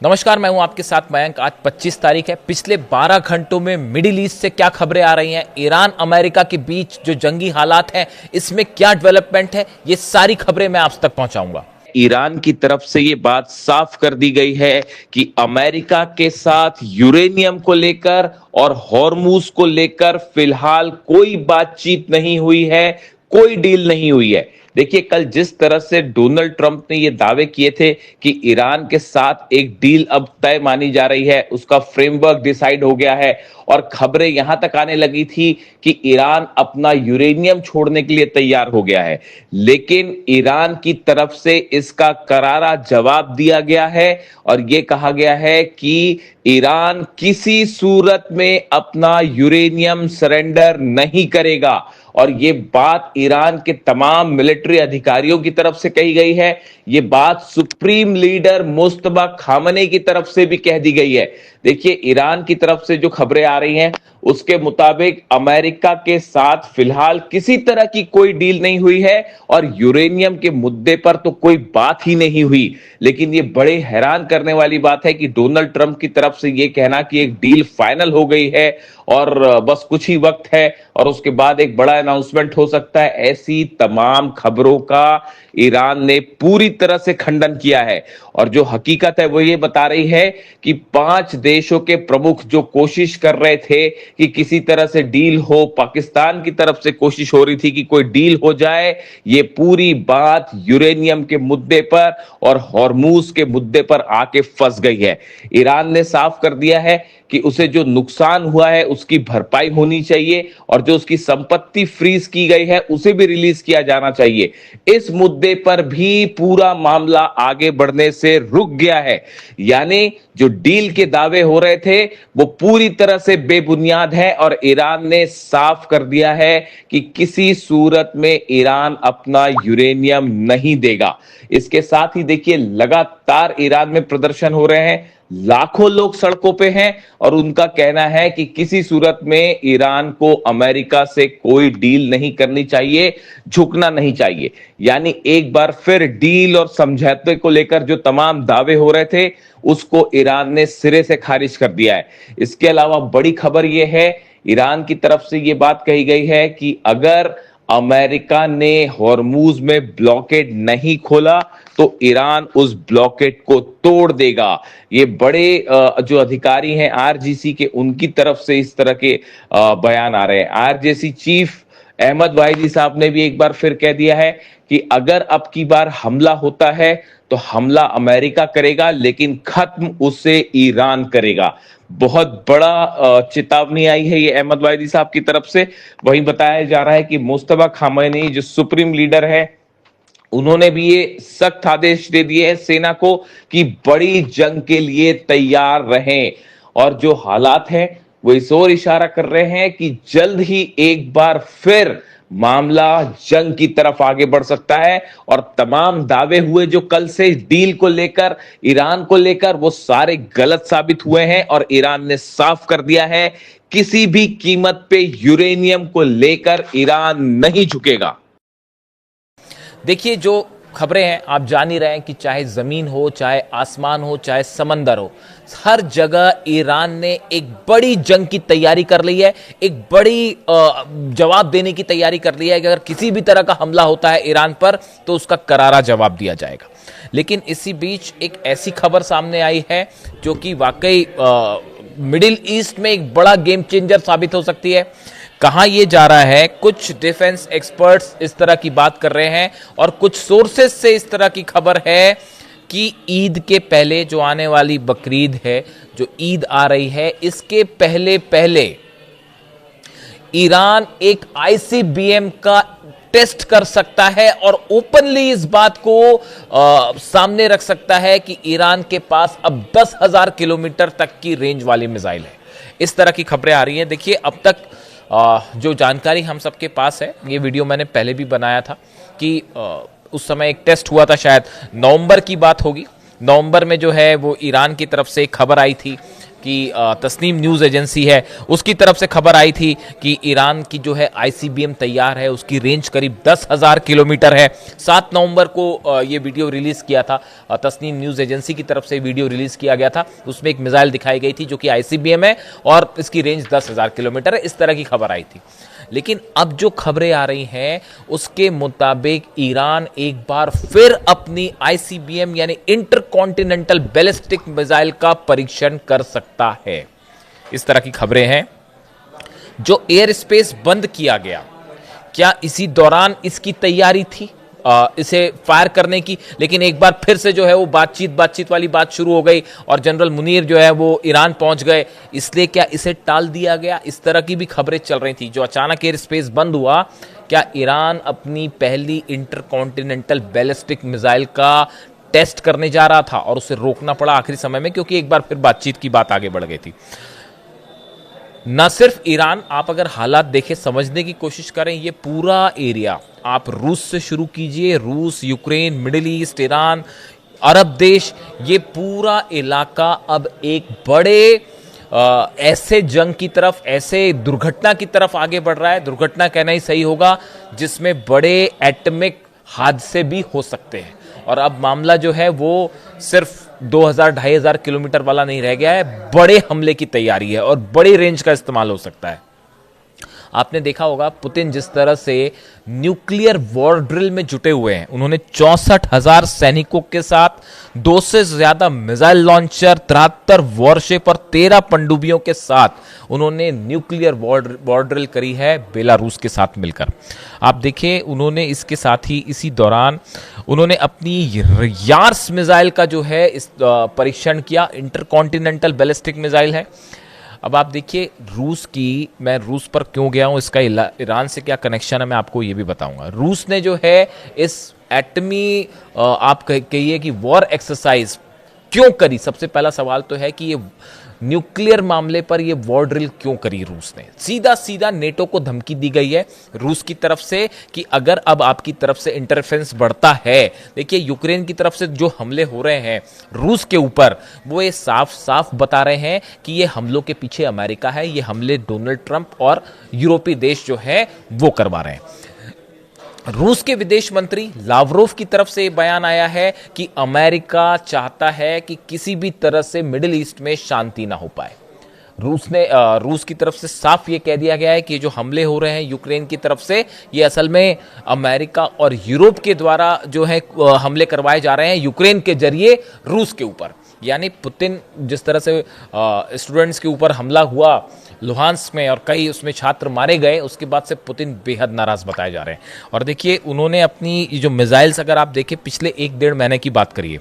नमस्कार, मैं हूं आपके साथ मयंक। आज 25 तारीख है। पिछले 12 घंटों में मिडिल ईस्ट से क्या खबरें आ रही हैं, ईरान अमेरिका के बीच जो जंगी हालात हैं, इसमें क्या डेवलपमेंट है, ये सारी खबरें मैं आप तक पहुंचाऊंगा। ईरान की तरफ से ये बात साफ कर दी गई है कि अमेरिका के साथ यूरेनियम को लेकर और हॉर्मूज को लेकर फिलहाल कोई बातचीत नहीं हुई है, कोई डील नहीं हुई है। देखिए, कल जिस तरह से डोनाल्ड ट्रंप ने ये दावे किए थे कि ईरान के साथ एक डील अब तय मानी जा रही है, उसका फ्रेमवर्क डिसाइड हो गया है और खबरें यहां तक आने लगी थी कि ईरान अपना यूरेनियम छोड़ने के लिए तैयार हो गया है। लेकिन ईरान की तरफ से इसका करारा जवाब दिया गया है और यह कहा गया है कि ईरान किसी सूरत में अपना यूरेनियम सरेंडर नहीं करेगा। और ये बात ईरान के तमाम मिलिट्री अधिकारियों की तरफ से कही गई है। ये बात सुप्रीम लीडर मुस्तफा खामनेई की तरफ से भी कह दी गई है। देखिए, ईरान की तरफ से जो खबरें आ रही हैं उसके मुताबिक अमेरिका के साथ फिलहाल किसी तरह की कोई डील नहीं हुई है और यूरेनियम के मुद्दे पर तो कोई बात ही नहीं हुई। लेकिन ये बड़े हैरान करने वाली बात है कि डोनाल्ड ट्रंप की तरफ से ये कहना कि एक डील फाइनल हो गई है और बस कुछ ही वक्त है और उसके बाद एक बड़ा अनाउंसमेंट हो सकता है, ऐसी तमाम खबरों का ईरान ने पूरी तरह से खंडन किया है। और जो हकीकत है वो ये बता रही है कि 5 देशों के प्रमुख जो कोशिश कर रहे थे कि किसी तरह से डील हो, पाकिस्तान की तरफ से कोशिश हो रही थी कि कोई डील हो जाए, ये पूरी बात यूरेनियम के मुद्दे पर और हॉर्मूज के मुद्दे पर आके फंस गई है। ईरान ने साफ कर दिया है कि उसे जो नुकसान हुआ है उसकी भरपाई होनी चाहिए और जो उसकी संपत्ति फ्रीज की गई है उसे भी रिलीज किया जाना चाहिए। इस मुद्दे पर भी पूरा मामला आगे बढ़ने से रुक गया है। यानी जो डील के दावे हो रहे थे वो पूरी तरह से बेबुनियाद है और ईरान ने साफ कर दिया है कि किसी सूरत में ईरान अपना यूरेनियम नहीं देगा। इसके साथ ही देखिए, लगातार ईरान में प्रदर्शन हो रहे हैं, लाखों लोग सड़कों पे हैं और उनका कहना है कि किसी सूरत में ईरान को अमेरिका से कोई डील नहीं करनी चाहिए, झुकना नहीं चाहिए। यानी एक बार फिर डील और समझौते को लेकर जो तमाम दावे हो रहे थे उसको ईरान ने सिरे से खारिज कर दिया है। इसके अलावा बड़ी खबर यह है, ईरान की तरफ से यह बात कही गई है कि अगर अमेरिका ने हॉर्मूज में ब्लॉकेड नहीं खोला तो ईरान उस ब्लॉकेड को तोड़ देगा। ये बड़े जो अधिकारी हैं आरजीसी के, उनकी तरफ से इस तरह के बयान आ रहे हैं। आरजीसी चीफ अहमद वाहिदी साहब ने भी एक बार फिर कह दिया है कि अगर अब की बार हमला होता है तो हमला अमेरिका करेगा लेकिन खत्म उसे ईरान करेगा। बहुत बड़ा चेतावनी आई है ये अहमद वाहिदी साहब की तरफ से। वहीं बताया जा रहा है कि मुस्तफा खामनेई जो सुप्रीम लीडर है, उन्होंने भी ये सख्त आदेश दे दिए हैं सेना को कि बड़ी जंग के लिए तैयार रहें। और जो हालात हैं वो इस ओर इशारा कर रहे हैं कि जल्द ही एक बार फिर मामला जंग की तरफ आगे बढ़ सकता है और तमाम दावे हुए जो कल से डील को लेकर, ईरान को लेकर, वो सारे गलत साबित हुए हैं और ईरान ने साफ कर दिया है किसी भी कीमत पे यूरेनियम को लेकर ईरान नहीं झुकेगा। देखिए, जो खबरें हैं आप जान ही रहे हैं कि चाहे जमीन हो, चाहे आसमान हो, चाहे समंदर हो, हर जगह ईरान ने एक बड़ी जंग की तैयारी कर ली है, एक बड़ी जवाब देने की तैयारी कर ली है कि अगर किसी भी तरह का हमला होता है ईरान पर तो उसका करारा जवाब दिया जाएगा। लेकिन इसी बीच एक ऐसी खबर सामने आई है जो कि वाकई मिडिल ईस्ट में एक बड़ा गेम चेंजर साबित हो सकती है। कहां ये जा रहा है, कुछ डिफेंस एक्सपर्ट्स इस तरह की बात कर रहे हैं और कुछ सोर्सेस से इस तरह की खबर है कि ईद के पहले, जो आने वाली बकरीद है, जो ईद आ रही है, इसके पहले पहले ईरान एक आईसीबीएम का टेस्ट कर सकता है और ओपनली इस बात को सामने रख सकता है कि ईरान के पास अब 10,000 किलोमीटर तक की रेंज वाली मिसाइल है। इस तरह की खबरें आ रही हैं। देखिए, अब तक जो जानकारी हम सबके पास है, ये वीडियो मैंने पहले भी बनाया था कि उस समय एक टेस्ट हुआ था, शायद नवंबर की बात होगी। नवंबर में जो है वो ईरान की तरफ से एक खबर आई थी कि तस्नीम न्यूज़ एजेंसी है उसकी तरफ से खबर आई थी कि ईरान की जो है आईसीबीएम तैयार है, उसकी रेंज करीब 10,000 किलोमीटर है। 7 नवंबर को ये वीडियो रिलीज किया था, तस्नीम न्यूज़ एजेंसी की तरफ से वीडियो रिलीज किया गया था। उसमें एक मिसाइल दिखाई गई थी जो कि आईसीबीएम है और इसकी रेंज 10,000 किलोमीटर है, इस तरह की खबर आई थी। लेकिन अब जो खबरें आ रही हैं उसके मुताबिक ईरान एक बार फिर अपनी आईसीबीएम यानी इंटरकॉन्टिनेंटल बैलिस्टिक मिसाइल का परीक्षण कर सकता है, इस तरह की खबरें हैं। जो एयर स्पेस बंद किया गया, क्या इसी दौरान इसकी तैयारी थी इसे फायर करने की? लेकिन एक बार फिर से जो है वो बातचीत वाली बात शुरू हो गई और जनरल मुनीर जो है वो ईरान पहुंच गए, इसलिए क्या इसे टाल दिया गया? इस तरह की भी खबरें चल रही थी। जो अचानक एयर स्पेस बंद हुआ, क्या ईरान अपनी पहली इंटरकॉन्टिनेंटल बैलिस्टिक मिसाइल का टेस्ट करने जा रहा था और उसे रोकना पड़ा आखिरी समय में, क्योंकि एक बार फिर बातचीत की बात आगे बढ़ गई थी। न सिर्फ ईरान, आप अगर हालात देखें, समझने की कोशिश करें, ये पूरा एरिया आप रूस से शुरू कीजिए, रूस, यूक्रेन, मिडिल ईस्ट, ईरान, अरब देश, ये पूरा इलाका अब एक बड़े ऐसे जंग की तरफ, ऐसे दुर्घटना की तरफ आगे बढ़ रहा है। दुर्घटना कहना ही सही होगा, जिसमें बड़े एटॉमिक हादसे भी हो सकते हैं। और अब मामला जो है वो सिर्फ 2,000-2,500 किलोमीटर वाला नहीं रह गया है, बड़े हमले की तैयारी है और बड़ी रेंज का इस्तेमाल हो सकता है। आपने देखा होगा पुतिन जिस तरह से न्यूक्लियर वॉर ड्रिल में जुटे हुए हैं। उन्होंने 64,000 सैनिकों के साथ 2 से ज्यादा मिसाइल लॉन्चर, 73 वॉरशिप और 13 पनडुब्बियों के साथ उन्होंने न्यूक्लियर वॉर ड्रिल करी है बेलारूस के साथ मिलकर। आप देखिए, उन्होंने इसके साथ ही इसी दौरान उन्होंने अपनी यार्स मिसाइल का जो है इस परीक्षण किया। इंटरकॉन्टिनेंटल बैलिस्टिक मिसाइल है। अब आप देखिए रूस की, मैं रूस पर क्यों गया हूं, इसका ईरान से क्या कनेक्शन है, मैं आपको ये भी बताऊंगा। रूस ने जो है इस एटमी आप कहिए कि वॉर एक्सरसाइज क्यों करी? सबसे पहला सवाल तो है कि ये न्यूक्लियर मामले पर ये वॉर ड्रिल क्यों करी रूस ने? सीधा सीधा नेटो को धमकी दी गई है रूस की तरफ से कि अगर अब आपकी तरफ से इंटरफेरेंस बढ़ता है, देखिए यूक्रेन की तरफ से जो हमले हो रहे हैं रूस के ऊपर, वो ये साफ साफ बता रहे हैं कि ये हमलों के पीछे अमेरिका है, ये हमले डोनाल्ड ट्रंप और यूरोपीय देश जो है वो करवा रहे हैं। रूस के विदेश मंत्री लावरोव की तरफ से बयान आया है कि अमेरिका चाहता है कि किसी भी तरह से मिडिल ईस्ट में शांति ना हो पाए। रूस की तरफ से साफ ये कह दिया गया है कि जो हमले हो रहे हैं यूक्रेन की तरफ से, ये असल में अमेरिका और यूरोप के द्वारा जो है हमले करवाए जा रहे हैं यूक्रेन के जरिए रूस के ऊपर। यानी पुतिन जिस तरह से स्टूडेंट्स के ऊपर हमला हुआ लुहांस्क में और कई उसमें छात्र मारे गए, उसके बाद से पुतिन बेहद नाराज बताए जा रहे हैं। और देखिए उन्होंने अपनी जो मिसाइल्स, अगर आप देखें पिछले 1-1.5 महीने की बात करिए,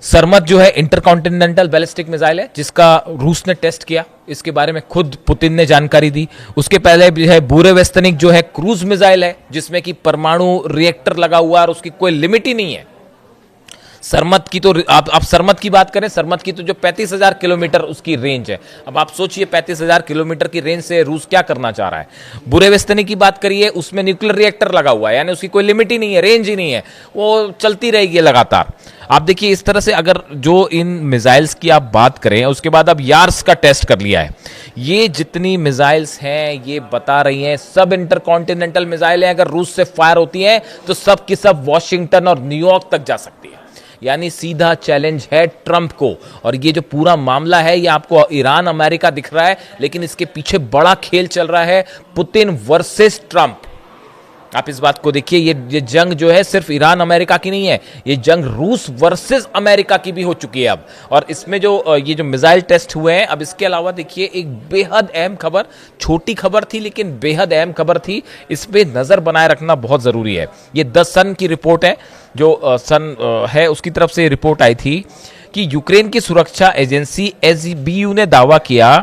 सरमत जो है इंटरकॉन्टिनेंटल बैलिस्टिक मिसाइल है जिसका रूस ने टेस्ट किया, इसके बारे में खुद पुतिन ने जानकारी दी। उसके पहले भी है बुरेवेस्तनिक जो है क्रूज मिसाइल है जिसमें कि परमाणु रिएक्टर लगा हुआ है और उसकी कोई लिमिट ही नहीं है। सरमत की तो आप सरमत की बात करें, सरमत की तो जो 35,000 किलोमीटर उसकी रेंज है। अब आप सोचिए 35,000 किलोमीटर की रेंज से रूस क्या करना चाह रहा है। बुरेवेस्तनी की बात करिए, उसमें न्यूक्लियर रिएक्टर लगा हुआ है, यानी उसकी कोई लिमिट ही नहीं है, रेंज ही नहीं है, वो चलती रहेगी लगातार। आप देखिए इस तरह से अगर जो इन मिसाइल्स की आप बात करें, उसके बाद अब यार्स का टेस्ट कर लिया है। ये जितनी मिसाइल्स हैं ये बता रही हैं सब इंटरकॉन्टिनेंटल मिसाइल हैं। अगर रूस से फायर होती हैं तो सब की सब वॉशिंगटन और न्यूयॉर्क तक जा सकती है। यानी सीधा चैलेंज है ट्रंप को। और ये जो पूरा मामला है ये आपको ईरान अमेरिका दिख रहा है, लेकिन इसके पीछे बड़ा खेल चल रहा है पुतिन वर्सेस ट्रंप। आप इस बात को देखिए, ये जंग जो है सिर्फ ईरान अमेरिका की नहीं है, ये जंग रूस वर्सेस अमेरिका की भी हो चुकी है अब। और इसमें जो ये जो मिसाइल टेस्ट हुए हैं, अब इसके अलावा देखिए एक बेहद अहम खबर, छोटी खबर थी लेकिन बेहद अहम खबर थी, इस पे नजर बनाए रखना बहुत जरूरी है। ये द सन की रिपोर्ट है, जो सन है उसकी तरफ से रिपोर्ट आई थी कि यूक्रेन की सुरक्षा एजेंसी एसबीयू ने दावा किया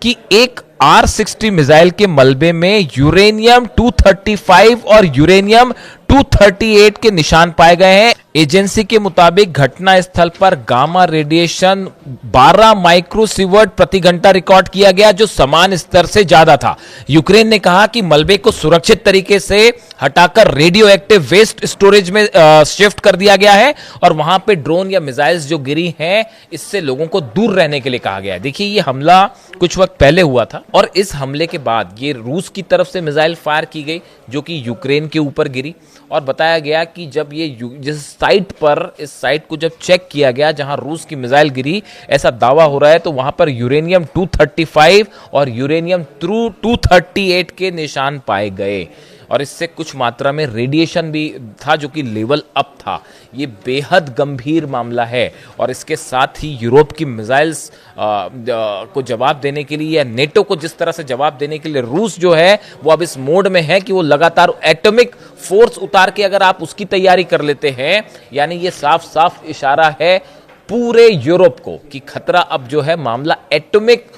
कि एक R-60 मिसाइल के मलबे में यूरेनियम 235 और यूरेनियम 238 के निशान पाए गए हैं। एजेंसी के मुताबिक घटना स्थल पर गामा रेडिएशन 12 माइक्रोसीवर्ट प्रति घंटा रिकॉर्ड किया गया, जो समान स्तर से ज्यादा था। यूक्रेन ने कहा कि मलबे को सुरक्षित तरीके से हटाकर रेडियो एक्टिव वेस्ट स्टोरेज में शिफ्ट कर दिया गया है और वहां पे ड्रोन या मिसाइल्स जो गिरी हैं, इससे लोगों को दूर रहने के लिए कहा गया है। देखिए, ये हमला कुछ वक्त पहले हुआ था और इस हमले के बाद ये रूस की तरफ से मिसाइल फायर की गई जो कि यूक्रेन के ऊपर गिरी और बताया गया कि जब ये जिस साइट पर इस साइट को जब चेक किया गया जहां रूस की मिसाइल गिरी, ऐसा दावा हो रहा है, तो वहां पर यूरेनियम 235 और यूरेनियम 238 के निशान पाए गए और इससे कुछ मात्रा में रेडिएशन भी था जो कि लेवल अप था। ये बेहद गंभीर मामला है और इसके साथ ही यूरोप की मिसाइल्स को जवाब देने के लिए या नेटो को जिस तरह से जवाब देने के लिए रूस जो है वो अब इस मोड में है कि वो लगातार एटॉमिक फोर्स उतार के अगर आप उसकी तैयारी कर लेते हैं, यानी ये साफ साफ इशारा है पूरे यूरोप को कि खतरा अब जो है मामला एटॉमिक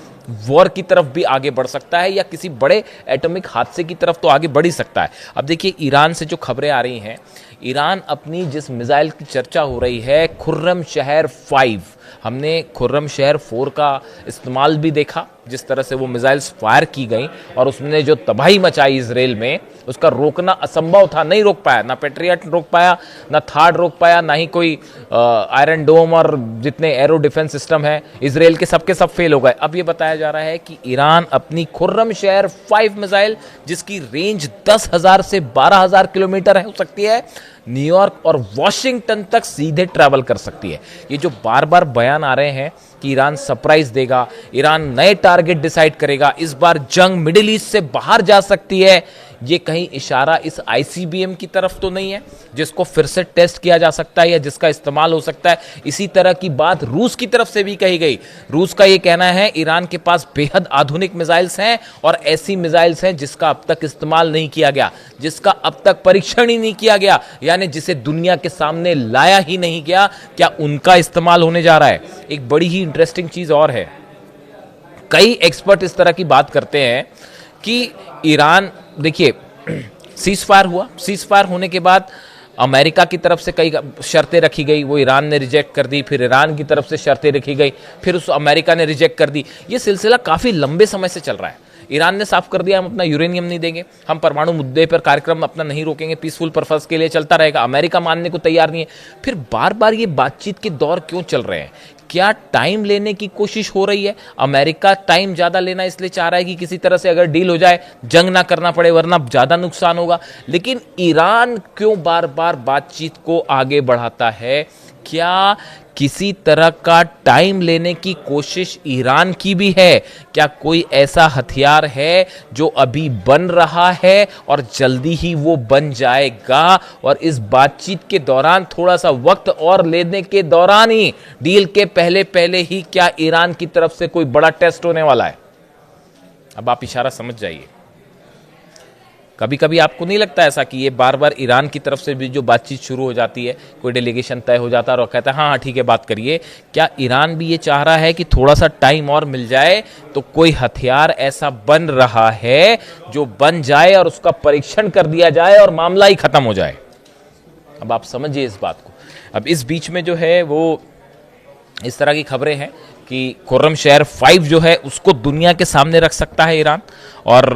वॉर की तरफ भी आगे बढ़ सकता है या किसी बड़े एटॉमिक हादसे की तरफ तो आगे बढ़ ही सकता है। अब देखिए, ईरान से जो खबरें आ रही हैं, ईरान अपनी जिस मिसाइल की चर्चा हो रही है खुर्रम शहर 5, हमने खुर्रम शहर 4 का इस्तेमाल भी देखा, जिस तरह से वो मिसाइल्स फायर की गई और उसने जो तबाही मचाई इजराइल में, उसका रोकना असंभव था, नहीं रोक पाया, ना पेट्रियट रोक पाया, ना थार्ड रोक पाया, ना ही कोई आयरन डोम और जितने एरो डिफेंस सिस्टम है इजराइल के सब फेल हो गए। अब ये बताया जा रहा है कि ईरान अपनी खुर्रम शहर 5 मिसाइल जिसकी रेंज 10,000 से 12,000 किलोमीटर हो सकती है, न्यूयॉर्क और वॉशिंगटन तक सीधे ट्रैवल कर सकती है। ये जो बार बार बयान आ रहे हैं कि ईरान सरप्राइज देगा, ईरान नए टारगेट डिसाइड करेगा, इस बार जंग मिडिल ईस्ट से बाहर जा सकती है, ये कहीं इशारा इस आईसीबीएम की तरफ तो नहीं है जिसको फिर से टेस्ट किया जा सकता है या जिसका इस्तेमाल हो सकता है। इसी तरह की बात रूस की तरफ से भी कही गई। रूस का ये कहना है ईरान के पास बेहद आधुनिक मिसाइल्स हैं और ऐसी मिसाइल्स हैं जिसका अब तक इस्तेमाल नहीं किया गया, जिसका अब तक परीक्षण ही नहीं किया गया, यानी जिसे दुनिया के सामने लाया ही नहीं गया, क्या उनका इस्तेमाल होने जा रहा है। एक बड़ी ही इंटरेस्टिंग चीज और है, कई एक्सपर्ट इस तरह की बात करते हैं कि ईरान, देखिए सीज फायर हुआ, सीज फायर होने के बाद अमेरिका की तरफ से कई शर्तें रखी गई, वो ईरान ने रिजेक्ट कर दी, फिर ईरान की तरफ से शर्तें रखी गई, फिर उस अमेरिका ने रिजेक्ट कर दी। ये सिलसिला काफी लंबे समय से चल रहा है। ईरान ने साफ कर दिया हम अपना यूरेनियम नहीं देंगे, हम परमाणु मुद्दे पर कार्यक्रम अपना नहीं रोकेंगे, पीसफुल पर्पस के लिए चलता रहेगा। अमेरिका मानने को तैयार नहीं है। फिर बार बार ये बातचीत के दौर क्यों चल रहे हैं? क्या टाइम लेने की कोशिश हो रही है? अमेरिका टाइम ज्यादा लेना इसलिए चाह रहा है कि किसी तरह से अगर डील हो जाए जंग ना करना पड़े, वरना ज्यादा नुकसान होगा। लेकिन ईरान क्यों बार बार बातचीत को आगे बढ़ाता है? क्या किसी तरह का टाइम लेने की कोशिश ईरान की भी है? क्या कोई ऐसा हथियार है जो अभी बन रहा है और जल्दी ही वो बन जाएगा और इस बातचीत के दौरान, थोड़ा सा वक्त और लेने के दौरान ही, डील के पहले पहले ही क्या ईरान की तरफ से कोई बड़ा टेस्ट होने वाला है? अब आप इशारा समझ जाइए। कभी कभी आपको नहीं लगता ऐसा कि ये बार बार ईरान की तरफ से भी जो बातचीत शुरू हो जाती है, कोई डेलीगेशन तय हो जाता है और कहता है हाँ ठीक है बात करिए, क्या ईरान भी ये चाह रहा है कि थोड़ा सा टाइम और मिल जाए तो कोई हथियार ऐसा बन रहा है जो बन जाए और उसका परीक्षण कर दिया जाए और मामला ही खत्म हो जाए? अब आप समझिए इस बात को। अब इस बीच में जो है वो इस तरह की खबरें हैं कि खुर्रम शहर 5 जो है उसको दुनिया के सामने रख सकता है ईरान और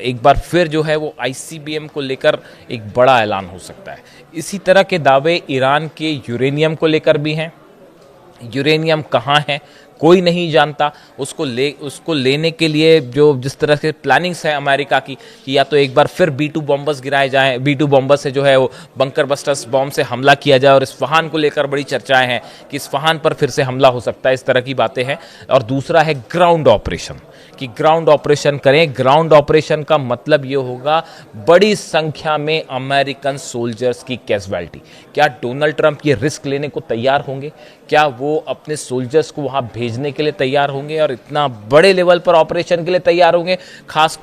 एक बार फिर जो है वो आईसीबीएम को लेकर एक बड़ा ऐलान हो सकता है। इसी तरह के दावे ईरान के यूरेनियम को लेकर भी हैं। यूरेनियम कहाँ है कोई नहीं जानता। उसको लेने के लिए जो जिस तरह से प्लानिंग्स है अमेरिका की कि या तो एक बार फिर B2 बॉम्बर्स गिराए जाएं, B2 बॉम्बर से जो है वो बंकर बस्टर्स बॉम्ब से हमला किया जाए, और इस्फहान को लेकर बड़ी चर्चाएं हैं कि इस्फहान पर फिर से हमला हो सकता है, इस तरह की बातें हैं। और दूसरा है ग्राउंड ऑपरेशन, कि ग्राउंड ऑपरेशन करें। ग्राउंड ऑपरेशन का मतलब ये होगा बड़ी संख्या में अमेरिकन सोल्जर्स की कैजुअलिटी। क्या डोनाल्ड ट्रंप ये रिस्क लेने को तैयार होंगे? क्या वो अपने सोल्जर्स को वहां भेजने के लिए तैयार होंगे और इतना बड़े लेवल पर ऑपरेशन के लिए तैयार होंगे? खास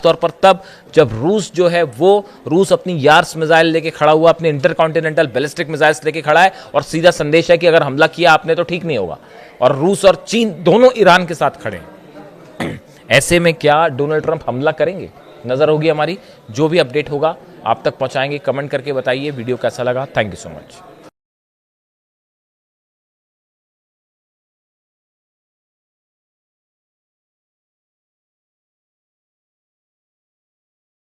तौर पर तब जब रूस जो है वो रूस अपनी यार्स मिसाइल लेके खड़ा हुआ, अपने इंटरकॉन्टिनेंटल बैलिस्टिक मिसाइल्स लेके खड़ा है और सीधा संदेश है कि अगर हमला किया आपने तो ठीक नहीं होगा। और रूस और चीन दोनों ईरान के साथ खड़े हैं। ऐसे में क्या डोनाल्ड ट्रंप हमला करेंगे? नजर होगी हमारी। जो भी अपडेट होगा आप तक पहुंचाएंगे। कमेंट करके बताइए वीडियो कैसा लगा। Thank you so much.